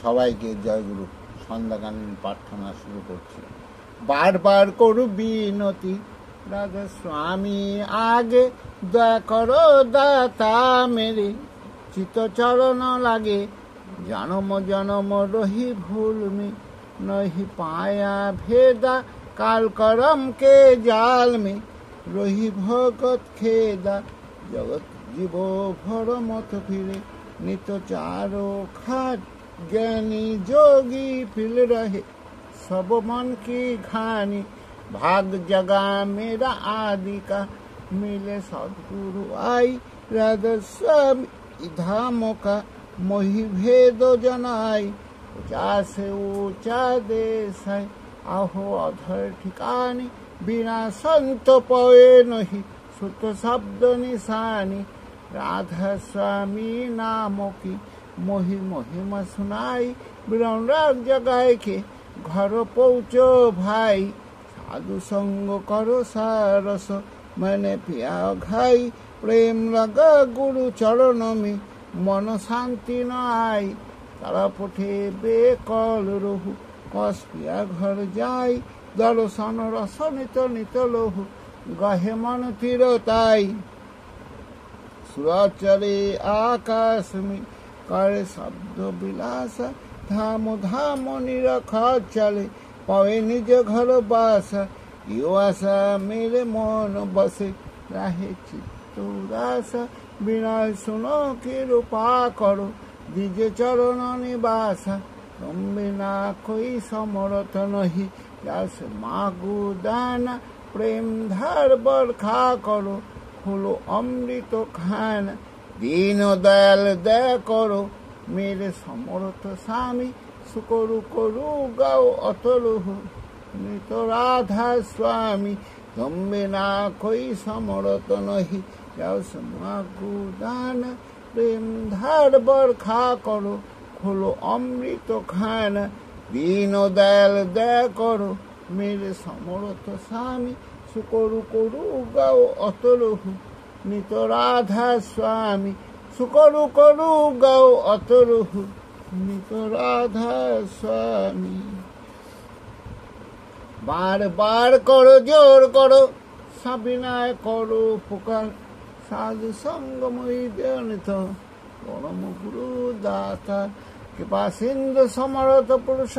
সবাইকে জয়গুরু সন্ধ্যাকালীন প্রার্থনা শুরু করছি। বারবার করু বিনতি রাধা স্বামী আগে, দয়া করো দাতা মেরে, চিতচরণ লাগে জনম জনম রহি ভুল মে, নহি পায়া ভেদা কাল করম কে জাল মে, রহি ভগত খেদা জগৎ জীব ভর মত ফিরে, নিত চারো खाट ज्ञानी जोगी फिर रहे सब मन की घानी, भाग जगा मेरा आदि का मिले सदगुरु आई, राधा स्वामी धामों का मोहि भेद जनाई, ऊंचा से ऊंचा देश है आहो अधर ठिकानी, बिना संत पवे नहीं सुत शब्द निशानी, राधा स्वामी नामों की मोहि महिमा सुनाई, विराट जगाए के घर पहुँचो भाई, साधु संग करो सारस मैंने पिया घाई, प्रेम लगा गुरु चरण में मन शांति न आई, तारा पुठे बेकल रहु कस पिया घर जाई, दर्शन रस नित नित लोहु गहे मन तीरताई, सूरज चले आकाश में करे शब्द विलास, धाम धाम निरख चले पवे निज घर बास, यो आशा मेरे मन बसे राहे चित्त उदास, बिना सुनो की रूपा करो दीजे चरण निवास, तुम बिना कोई समर्थ नहीं जस मागु दाना, प्रेम धार बरखा करो फूलो अमृत खाना, दीन दयाल दया करो मेरे समर्थ स्वामी, सुकरु करु गाओ अतुलु नित राधा स्वामी, तुम बिना कोई समर्थ नहीं जस मागु दान, प्रेम धार बरखा करो खोलो अमृत खाना, दीन दयाल दया करो मेरे समर्थ स्वामी, सुकरु करु गाओ अतुलु नित राधा स्वामी, सुकरु करु गाओ अतुलु नित राधा स्वामी। बार बार करो जोर करो सबिनय करो पुकार, साधु संग मोहि नित परम गुरु दाता, कृपा सिंधु समर्थ पुरुष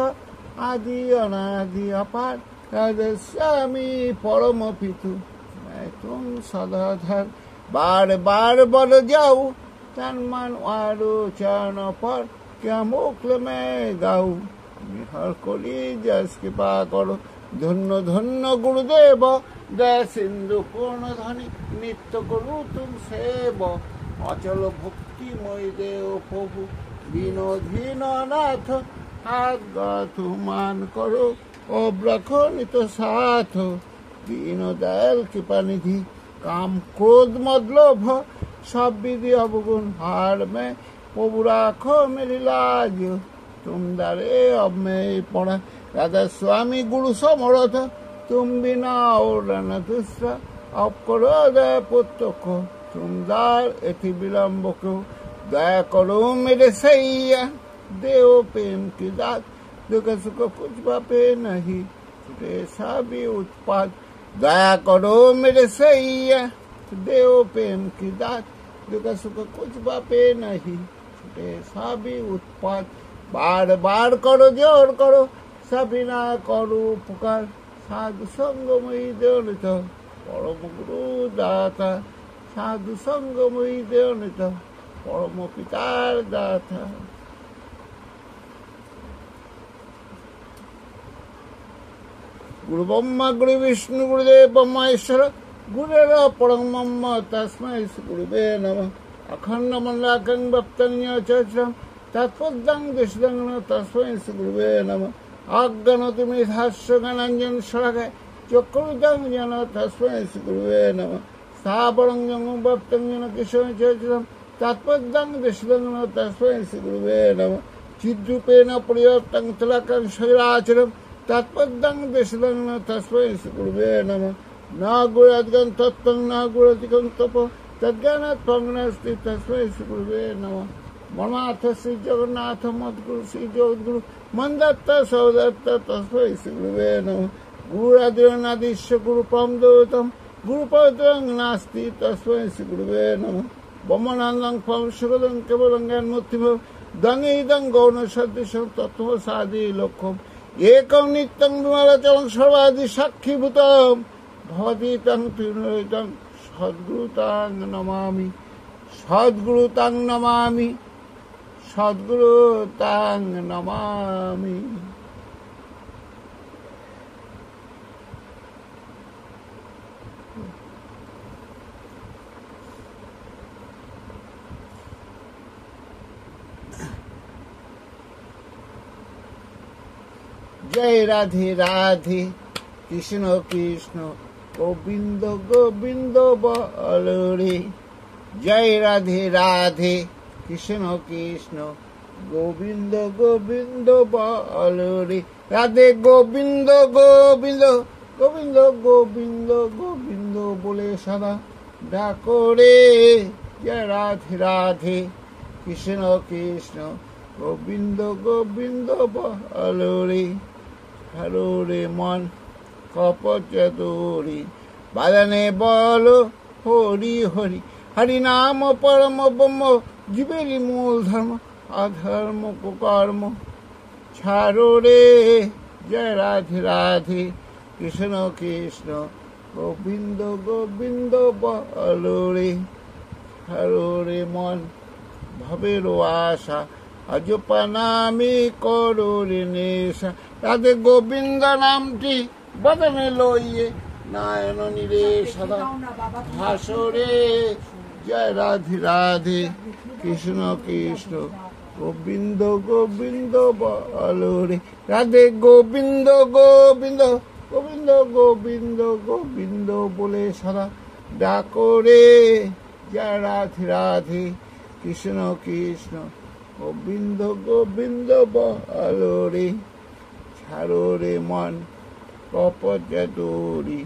आदि अनादि अपार, राधा स्वामी परम पितु मैं तुम सदाधार, बार बार बल जाऊ तन मन आरो चरण पर, क्या मुक्ल में गाऊ निहर कोली जस कृपा करो, धन्य धन्य गुरुदेव दया सिंधु पूर्ण धनी, नित्य गुरु तुम सेव अचल भक्ति मय देव प्रभु, दीन नाथ हाथ गाथ मान करो अब रखो नित साथ, दीन दयाल कृपा निधि काम क्रोध मद लोभ सब विधि अवगुण हार में, प्रभु राखो मेरी लाज तुम दारे अब मैं पड़ा, राधा स्वामी गुरु समर्थ तुम बिना और न दूसरा, अब करो दया पुत्र को तुम दार एति विलम्ब को, दया करो मेरे सैया देव प्रेम की दात, दुख सुख कुछ बापे नहीं छुटे सभी उत्पाद, दया करो मेरे सैया देव प्रेम की दात, दुख सुख कुछ बापे नहीं छुटे सभी उत्पाद, बार बार करो जोर करो सभी ना करो पुकार, साधु संग मोहि नित परम गुरु दाता, साधु संग मोहि नित परम पितार दाता। गुरु ब्रह्मा गुरु विष्णु गुरुदेव ब्रह्मेश्वर गुरुर परम तस्मै गुरुवे नमः, अखंड मंडलाकं व्याप्तं चराचरं तत्पदं दिशदं तस्मै गुरुवे नमः, अज्ञानति मेधास्य ज्ञानाञ्जन शलाकया चक्षुरुदं येन तस्मै गुरुवे नमः, स्थावरं जंगमं व्याप्तं येन केशवं चराचरं तत्पदं दिशदं तस्मै गुरुवे नमः, चिद्रूपेण परिवर्तं तिलकं सचराचरं तत्पदं दिशदं तस्मै गुरुवे नमः, न गुरुद्गं तत्त्वं न गुरुधिकं तपो तज्ज्ञानात् प्रज्ञास्ति तस्मै गुरुवे नमः, মর্মার্থ শ্রী জগন্নাথ মদ্গুরু শ্রী জগদ্গুরু মন্দাত্ত সৌদত্ত তস্मै শ্রী গুরুবে নমঃ। গুরুরাদিরনাদিশ্য গুরু পরম দৈবতম গুরু পরদ্রং নাস্তি তস্मै শ্রী গুরুবে নমঃ। ব্রহ্মানন্দং পরম সুখদং কেবলং জ্ঞানমূর্তিভব দঙ্গে ইদং গৌণ সদৃশং তত্ত্বসাদি লক্ষ্যম একং নিত্যং বিমলাচলং সর্বাদি সাক্ষীভূতম ভবতি তং ত্রিনয়িতং সদ্গুরু তাং নমামি সদ্গুরু তাং নমামি সদ্গুরু তাং নমামি। জয় রাধে রাধে কৃষ্ণ কৃষ্ণ গোবিন্দ গোবিন্দ বল রে। জয় রাধে রাধে কৃষ্ণ কৃষ্ণ গোবিন্দ গোবিন্দ বল রে। রাধে গোবিন্দ গোবিন্দ গোবিন্দ গোবিন্দ গোবিন্দ বলে সদা ডাকো রে। জয় রাধে রাধে কৃষ্ণ কৃষ্ণ গোবিন্দ গোবিন্দ বল রে। হরো রে মন কপচতুরি বাদনে বল হরি হরি। হরি নাম পরম ব্রহ্ম জীবেরই মূল ধর্ম অধর্ম কুকর্ম ছাড়ো রে। জয় রাধে রাধে কৃষ্ণ কৃষ্ণ গোবিন্দ গোবিন্দ বল রে। হরো রে মন ভবের আশা অজপা নামে করো রে নেশা। রাধে গোবিন্দ নামটি বদনে লইয়ে নায়ন নিরে সদা ভাসরে। জয় রাধে রাধে কৃষ্ণ কৃষ্ণ গোবিন্দ গোবিন্দ বল রে। রাধে গোবিন্দ গোবিন্দ গোবিন্দ গোবিন্দ গোবিন্দ বলে সদা ডাকো রে। জয় রাধে রাধে কৃষ্ণ কৃষ্ণ গোবিন্দ গোবিন্দ বল রে। ছাড়ো রে মন কপচতুরি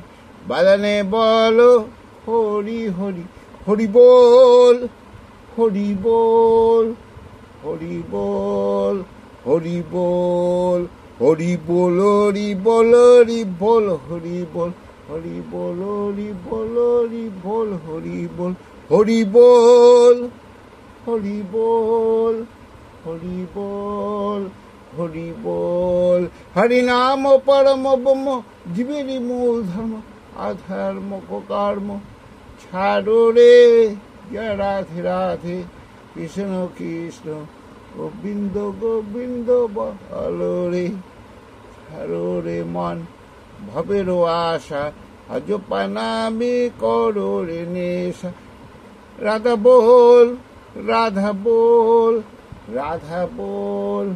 বাদনে বল হরি হরি। হরি বল হরি বল হরি বল হরি বল হরি বল হরি বল হরি বল হরি বল হরি বল হরি বল হরি বল হরি বল হরি বল হরি বল হরি বল হরি বল। হরি নাম পরম ব্রহ্ম জীবেরই মূল ধর্ম অধর্ম কুকর্ম ছাড়ো রে। জয় রাধে রাধে কৃষ্ণ কৃষ্ণ গোবিন্দ গোবিন্দ বল রে। ছাড়ো রে মন ভবের আশা অজপা নামে করো রে নেশা। রাধা বল রাধা বল রাধা বল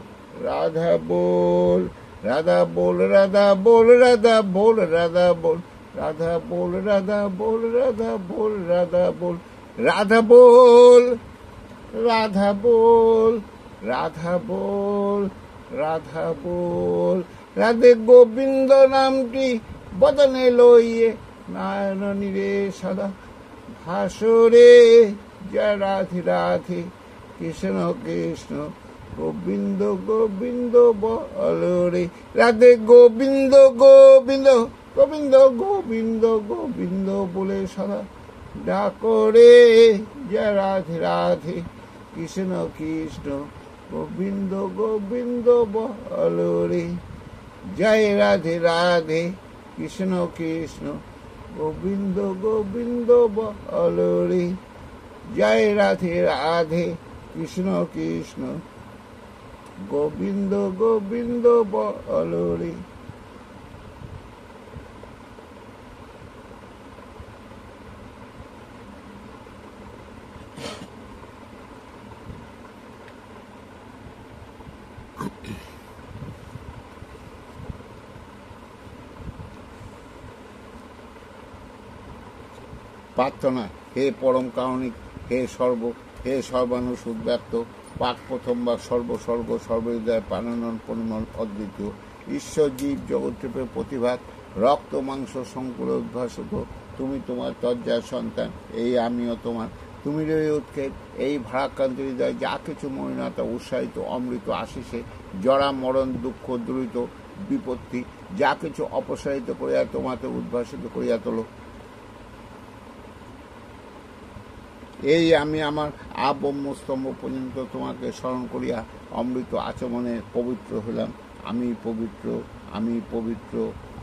রাধা বল রাধা বল রাধা বল রাধা বল রাধা বল রাধা বল রাধা বল রাধা বল রাধা বল রাধা বল রাধা বল রাধা বল রাধা বল। রাধে গোবিন্দ নামটি বদনে লইয়ে নায়ন নিরে সদা ভাসরে। জয় রাধে রাধে কৃষ্ণ কৃষ্ণ গোবিন্দ গোবিন্দ বল রে। রাধে গোবিন্দ গোবিন্দ গোবিন্দ গোবিন্দ গোবিন্দ বলে সদা ডাকো রে। জয় রাধে রাধে কৃষ্ণ কৃষ্ণ গোবিন্দ গোবিন্দ বল রে। জয় রাধে রাধে কৃষ্ণ কৃষ্ণ গোবিন্দ গোবিন্দ বল রে। জয় রাধে রাধে কৃষ্ণ কৃষ্ণ গোবিন্দ গোবিন্দ বল রে। প্রার্থনা। হে পরম কারণিক, হে সর্বাণু সুব্যক্ত, পাঠ প্রথমবার সর্বসর্গ সর্বহৃদয় প্রাণানন পরিমল অদ্বিতীয় ঈশ্বর জীব জগৎরূপে প্রতিভাত রক্ত মাংস সংকুল উদ্ভাসিত তুমি তোমার তজ্জার সন্তান, এই আমিও তোমার তুমি রয়ে উৎক্ষেপ এই ভারাক্রান্ত হৃদয়, যা কিছু মলিনতা উৎসাহিত অমৃত আশিসে, জরা মরণ দুঃখ দ্রুত বিপত্তি, যা কিছু অপসারিত করিয়া তোমাতে উদ্ভাসিত করিয়া তোলো। এই আমি আমার আব্রহ্মস্তম্ভ পর্যন্ত তোমাকে স্মরণ করিয়া অমৃত আচমনে পবিত্র হইলাম। আমি পবিত্র, আমি পবিত্র,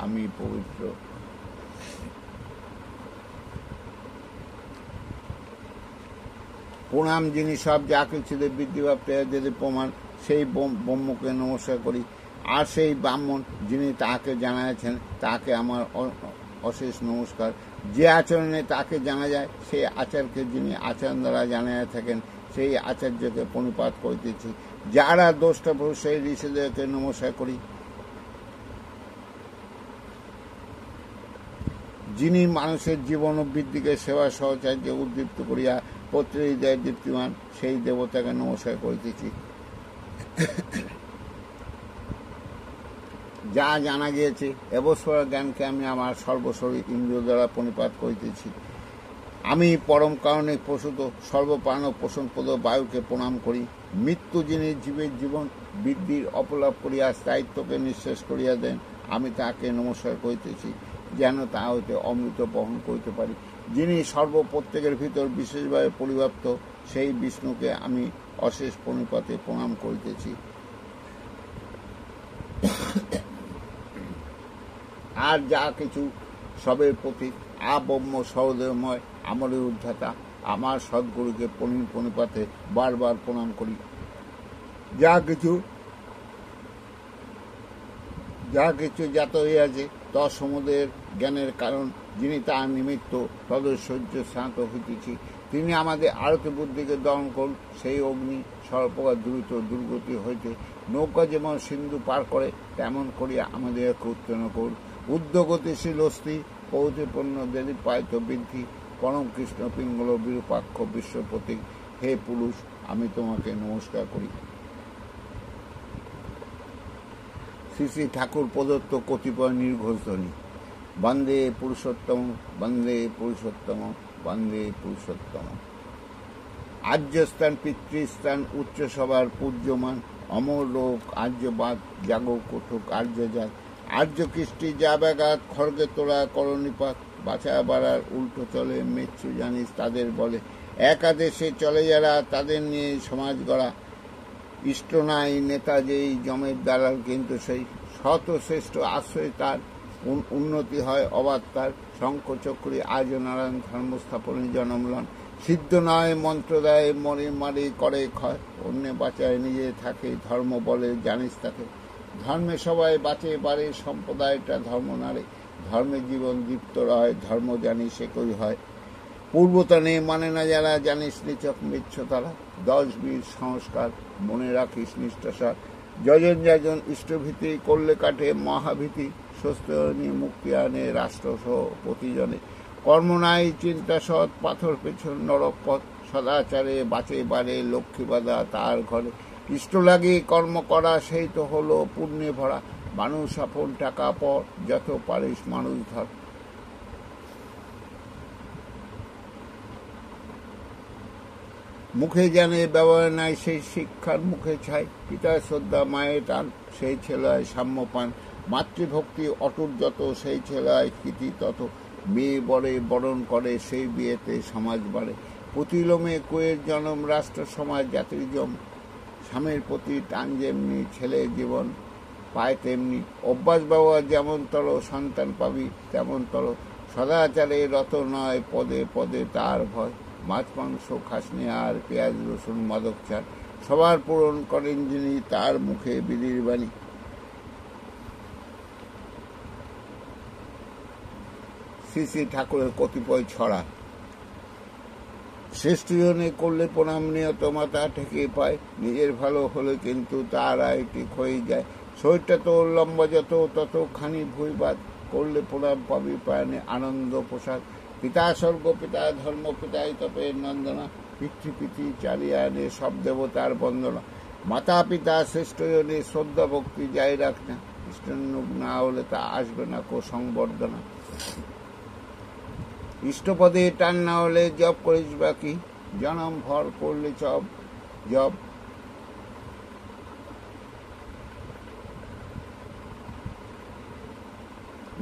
আমি পবিত্র। প্রণাম যিনি সব যা কিছুতে বৃদ্ধিভাব যদি প্রমাণ, সেই ব্রহ্মকে নমস্কার করি। আর সেই ব্রাহ্মণ যিনি তাহাকে জানাইয়াছেন, তাকে আমার অশেষ নমস্কার। যে আচরণে তাকে জানা যায়, সেই আচারকে যিনি আচরণ দ্বারা জানাইয়া থাকেন, সেই আচার্যকে প্রণিপাত করিতেছি। যারা দ্রষ্টাপ্রভু, সেই ঋষিদেরকে নমস্কার করি। যিনি মানুষের জীবন ও বৃদ্ধিকে সেবা সহচার্যে উদ্দীপ্ত করিয়া পত্রের হৃদয়ে দীপ্তিমান, সেই দেবতাকে নমস্কার করিতেছি। যা জানা গিয়েছে এবস্বর জ্ঞানকে আমি আমার সর্বশরীর ইন্দ্রিয় দ্বারা প্রণিপাত করিতেছি। আমি পরম কারণে প্রসূত সর্বপ্রাণ পোষণপদ বায়ুকে প্রণাম করি। মৃত্যু যিনি জীবের জীবন বৃদ্ধির অপলাপ করিয়া স্থায়িত্বকে নিঃশেষ করিয়া দেন, আমি তাহাকে নমস্কার করিতেছি, যেন তা হইতে অমৃত বহন করিতে পারি। যিনি সর্বপ্রত্যেকের ভিতর বিশেষভাবে পরিব্যাপ্ত, সেই বিষ্ণুকে আমি অশেষ প্রণিপাতে প্রণাম করিতেছি। আর যা কিছু সবের প্রতি আব্রহ্ম সহদেবময় আমলের উদ্ধাতা, আমার সদ্গুরুকে প্রণিপাতে বারবার প্রণাম করি। যা কিছু জাত হইয়াছে তৎসমুদয়ের জ্ঞানের কারণ, যিনি তাহার নিমিত্ত তদৈশ্বর্য স্নাত হইতেছি, তিনি আমাদের আরতি বুদ্ধিকে দমন করুন। সেই অগ্নি সর্বপ্রকার দ্রুত দুর্গতি হইতে নৌকা যেমন সিন্ধু পার করে, তেমন করিয়া আমাদেরকে উত্তীর্ণ করুন। ঊর্ধ্বগতিশীল অস্থি প্রতিপন্ন দেবী পায়িত বৃদ্ধি, পরম কৃষ্ণ পিঙ্গল বিরূপাক্ষ বিশ্বপ্রতীক, হে পুরুষ, আমি তোমাকে নমস্কার করি। শ্রী শ্রী ঠাকুর প্রদত্ত কতিপয় নির্ঘোষ ধ্বনি। বন্দে পুরুষোত্তম, বন্দে পুরুষোত্তম, বন্দে পুরুষোত্তম। আর্যস্থান পিতৃস্থান উচ্চসভার পূজ্যমান, অমর লোক আর্যবাদ জাগো কটুক আর্যজাত। আর্য কৃষ্টি যা ব্যাঘাত খড়গে তোলা করণিপাত, বাঁচা বাড়ার উল্টো চলে মেচ্ছু জানিস তাদের বলে। একাদেশে চলে যারা, তাদের নিয়ে সমাজ গড়া। ইষ্ট নাই নেতা যেই জমের দালাল, কিন্তু সেই শত শ্রেষ্ঠ আশ্রয় তার, উন্নতি হয় অবাধ তার। শঙ্খচক্রী আর্য নারায়ণ ধর্ম স্থাপনে জনমলন, সিদ্ধ নয় মন্ত্র দেয় মরে মারি করে ক্ষয়। অন্য বাঁচায় নিজে থাকে, ধর্ম বলে জানিস তাকে। ধর্মে সবাই বাঁচে বাড়ে, সম্প্রদায়টা ধর্ম নারে। ধর্মে জীবন দীপ্ত রয়, ধর্ম জানিস একই হয়। পূর্বতনে মানে না যারা, জানিস নিচক মিচ্ছ তারা। 10 বীর সংস্কার মনে রাখিস নিষ্ঠাসার, যজন যাজন ইষ্টভীতি করলে কাটে মহাভীতি। স্বস্তি মুক্তি আনে রাষ্ট্রসহ প্রতিজনে, কর্ম নাই চিন্তা সৎ পাথর পেছন নরক পথ। সদাচারে বাঁচে বাড়ে লক্ষ্মী বাঁধা তার ঘরে, ইষ্ট লাগে কর্ম করা সেই তো হলো পুণ্যে ভরা। মানুষ আপন টাকা পর, যত পারিস মানুষ ধর। মুখে জানে ব্যবহার নাই, সেই শিক্ষার মুখে ছাই। পিতার শ্রদ্ধা মায়ের টান, সেই ছেলেয় সাম্যপান। মাতৃভক্তি অটুট যত, সেই ছেলেয় কৃতি তত। মেয়ে বরে বরণ করে, সেই বিয়েতে সমাজ বাড়ে। প্রতিলোমে কুয়ের জনম, রাষ্ট্র সমাজ জাতির জম। স্বামীর প্রতি টান যেমনি, ছেলের জীবন পায় তেমনি। অভ্যাস ব্যবহার যেমন তর, সন্তান পাবি তেমন তর। সদাচারে রত নয়, পদে পদে তার ভয়। মাছ মাংস খাসনি আর পেঁয়াজ রসুন মাদক চার, সবার পূরণ করেন যিনি, তার মুখে বিধির বাণী। শ্রী শ্রী ঠাকুরের কতিপয় ছড়া। শ্রেষ্ঠজনে করলে প্রণাম নিয়ত মাথা ঠেকে পায়, নিজের ভালো হলে কিন্তু তার আয়টি ক্ষয়ে যায়। শরীরটা তো লম্বা যত, ততখানি ভুইবাদ করলে প্রণাম পাবি প্রাণে আনন্দ প্রসাদ। পিতা স্বর্গ পিতা ধর্ম পিতাই তপের নন্দনা, পিতৃপিতি চালিয়ে আনে সব দেবতার বন্দনা। মাতা পিতা শ্রেষ্ঠজনে শ্রদ্ধা ভক্তি যাই রাখ না, ইষ্টানুগ না হলে তা আসবে না কো সংবর্ধনা। ইষ্টপদে টান না হলে জপ করিস বাকি, জনম ভর করলে জব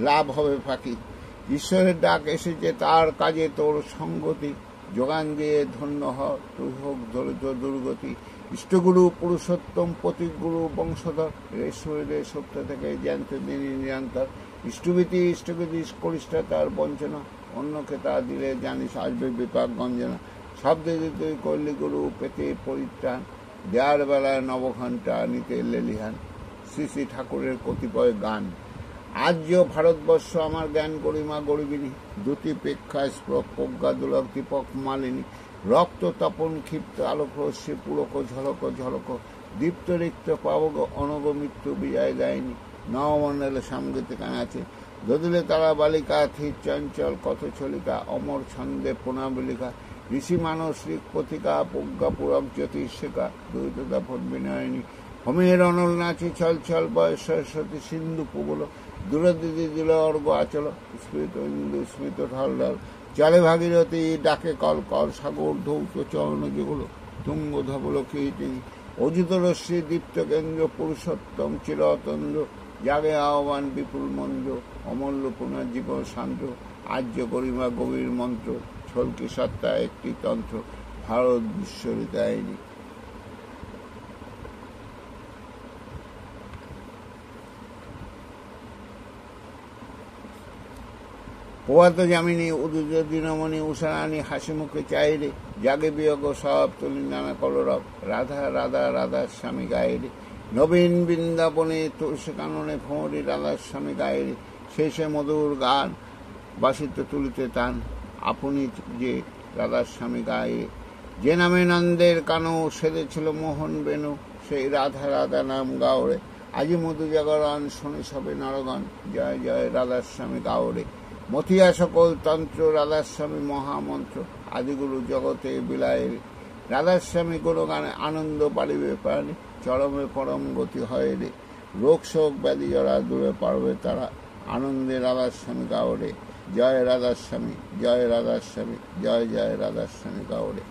লাভ হবে ফাঁকি। ঈশ্বরের ডাক এসেছে, তার কাজে তোর সঙ্গতি, যোগান দিয়ে ধন্য হ, তুই হোক দরিদ্র দুর্গতি। ইষ্টগুরু পুরুষোত্তম প্রতীকগুরু বংশধর, রেশ্বরের সত্য থেকে জানতে দিনই নিরন্তর। ইষ্টভীতি ইষ্টগতি করিষ্ঠাতার বঞ্চনা, অন্যকে তা দিলে জানিস আসবে বিপাক গঞ্জনা। শব্দে তুই করলি গুরু পেতে পরিত্রাণ, দেয়ার বেলায় নবঘণ্টা নিতে লেলিহান। শ্রী শ্রী ঠাকুরের কতিপয় গান। আর্য ভারতবর্ষ আমার জ্ঞান গরিমা গরিবিনী, দ্যুতি প্রেক্ষা স্প্রক প্রজ্ঞা দুলক দীপক মালিনী। রক্ত তপন ক্ষিপ্ত আলোক রশ্মি পুলক ঝলক ঝলক, দীপ্ত রিক্ত পাবক অনগ মৃত্যু বিজয় গায়নি। নবমণ্ডলে সামগীতিকান আছে, দদিলে তারা বালিকা থির চঞ্চল কত ছলিকা, অমর ছন্দে পুনাবলিকা। ঋষি মানস ঋক পথিকা, প্রজ্ঞা পুরক জ্যোতিষিকা, দ্বৈততা ফট বিনয়নী। হোমের অনল নাচে ছল ছল বয়স সরস্বতী সিন্ধু প্রবল, দূরদিদি দিল অর্ঘ আচল, স্মৃত ইন্দু স্মৃত ঢল ঢল। চলে ভাগীরথী ডাকে কল কল, সাগর ধৌত চরণ যেগুলো, তুঙ্গ ধবল কীর্তিনী। অজিত রশ্মি দীপ্ত কেন্দ্র, পুরুষোত্তম চিরতন্দ্র, জাগে আহ্বান বিপুল মন্দ্র, অমূল্য পুনর্জীবন শান্ত। আর্য গরিমা গভীর মন্ত্র, ছলকি সত্তা একটি তন্ত্র, ভারত বিশ্বরিতায়নী। প্রভাত যামিনী উদুজ দিনমণি উষারানী, হাসি মুখে চাইরে, জাগে বিয়োগ সব তুলি নানা কলরব। রাধা রাধা রাধার স্বামী গায়েরে, নবীন বৃন্দাবনে তুলসী কাননে ভ্রমরি রাধার স্বামী গায়েরে। শেষে মধুর গান বাসিত তুলিতে টান, আপনি যে রাধার স্বামী গায়ে। যে নামে নন্দের কানু সেদেছিল মোহন বেনু, সেই রাধা রাধা নাম গাওরে। আজি মধু জাগরণ শনি সবে নরগণ, জয় জয় রাধার স্বামী গাওরে। মথিয়া সকল তন্ত্র রাধাস্বামী মহামন্ত্র, আদিগুরু জগতে বিলায়ের। রাধাস্বামী গুণগানে আনন্দ পারিবে প্রাণী, চরমে পরম গতি হয় রে। রোগ শোক ব্যাধি জরা দূরে পারবে তারা, আনন্দে রাধাস্বামী গাওরে। জয় রাধাস্বামী, জয় রাধাস্বামী, জয় জয় রাধাস্বামী গাওরে।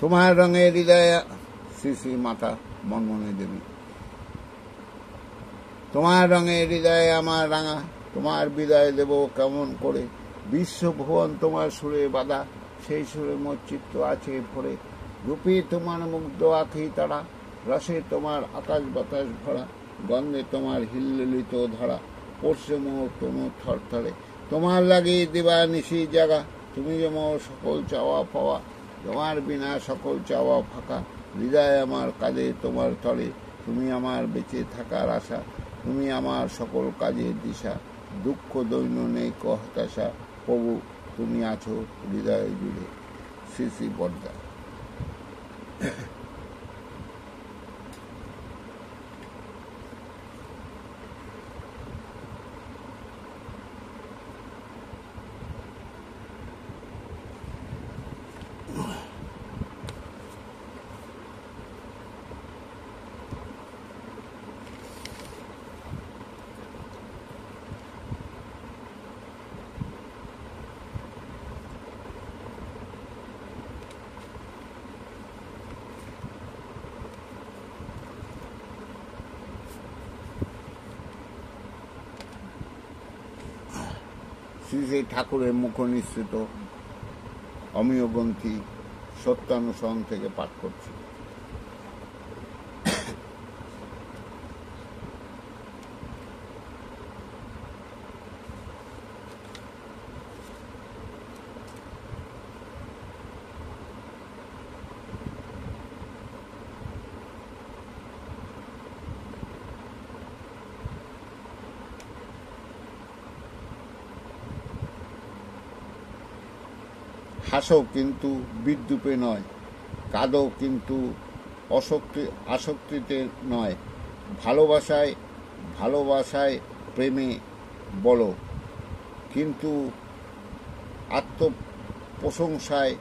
তোমার রঙে হৃদয়, শ্রী শ্রী মাতা মনমোহনী দেবী। তোমার রঙে হৃদয়ে আমার রাঙা, তোমার বিদায় দেব কেমন করে। বিশ্বভুবন তোমার সুরে বাঁধা, সেই সুরে মোর চিত্ত আছে ভরে। রূপে তোমার মুগ্ধ আঁখি তারা, রসে তোমার আকাশ বাতাস ভরা। গন্ধে তোমার হিল্লোলিত ধরা, পড়ছে মোর তনু থরথরে। তোমার লাগে দিবা নিশি জাগা, তুমি যে মোর সকল চাওয়া পাওয়া। তোমার বিনা সকল চাওয়া ফাঁকা, হৃদয় আমার কাজে তোমার তরে। তুমি আমার বেঁচে থাকার আশা, তুমি আমার সকল কাজের দিশা। দুঃখ দৈন্য নেই ক হতাশা, প্রভু তুমি আছো হৃদয় জুড়ে। শ্রী শ্রী বরদা। শ্রী শ্রী ঠাকুরের মুখ নিঃসৃত অমিয় গ্রন্থি সত্যানুসরণ থেকে পাঠ করছি। হাসো কিন্তু বিদ্রূপে নয়, কাঁদো কিন্তু আসক্তিতে নয়। ভালোবাসায় প্রেমে বলো, কিন্তু আত্মপ্রশংসায়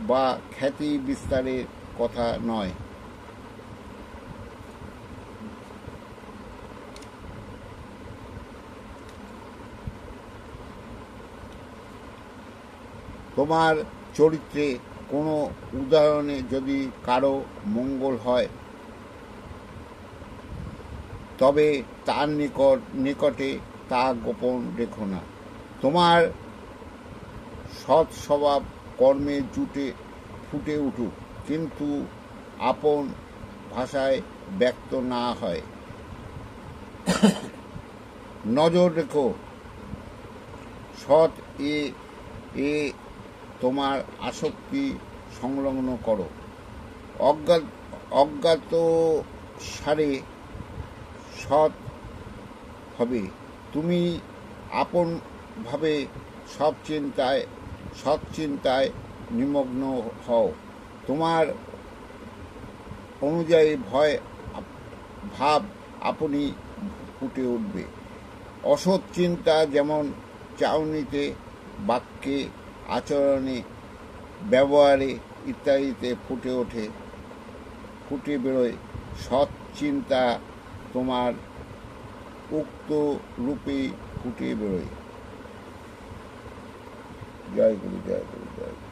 বা খ্যাতি বিস্তারের কথা নয়। তোমার চরিত্রে কোনো উদাহরণে যদি কারো মঙ্গল হয়, তবে তার নিকটে তা গোপন রেখো না। তোমার সৎ স্বভাব কর্মে ফুটে উঠুক, কিন্তু আপন ভাষায় ব্যক্ত না হয়। নজর রেখো সৎ এ তোমার আসক্তি সংলগ্ন করো। অজ্ঞাত সারে সৎ হবে। তুমি আপন ভাবে সৎ চিন্তায় নিমগ্ন হও। তোমার অনুযায়ী ভাব আপনি ফুটে উঠবে। অসৎ চিন্তা যেমন চাউনিতে, বাক্যে, আচরণে, ব্যবহারে ইত্যাদিতে ফুটে বেরোয়, সৎ চিন্তা তোমার উক্ত রূপে ফুটে বেরোয়। জয় গুরু, জয় গুরু, জয় গুরু।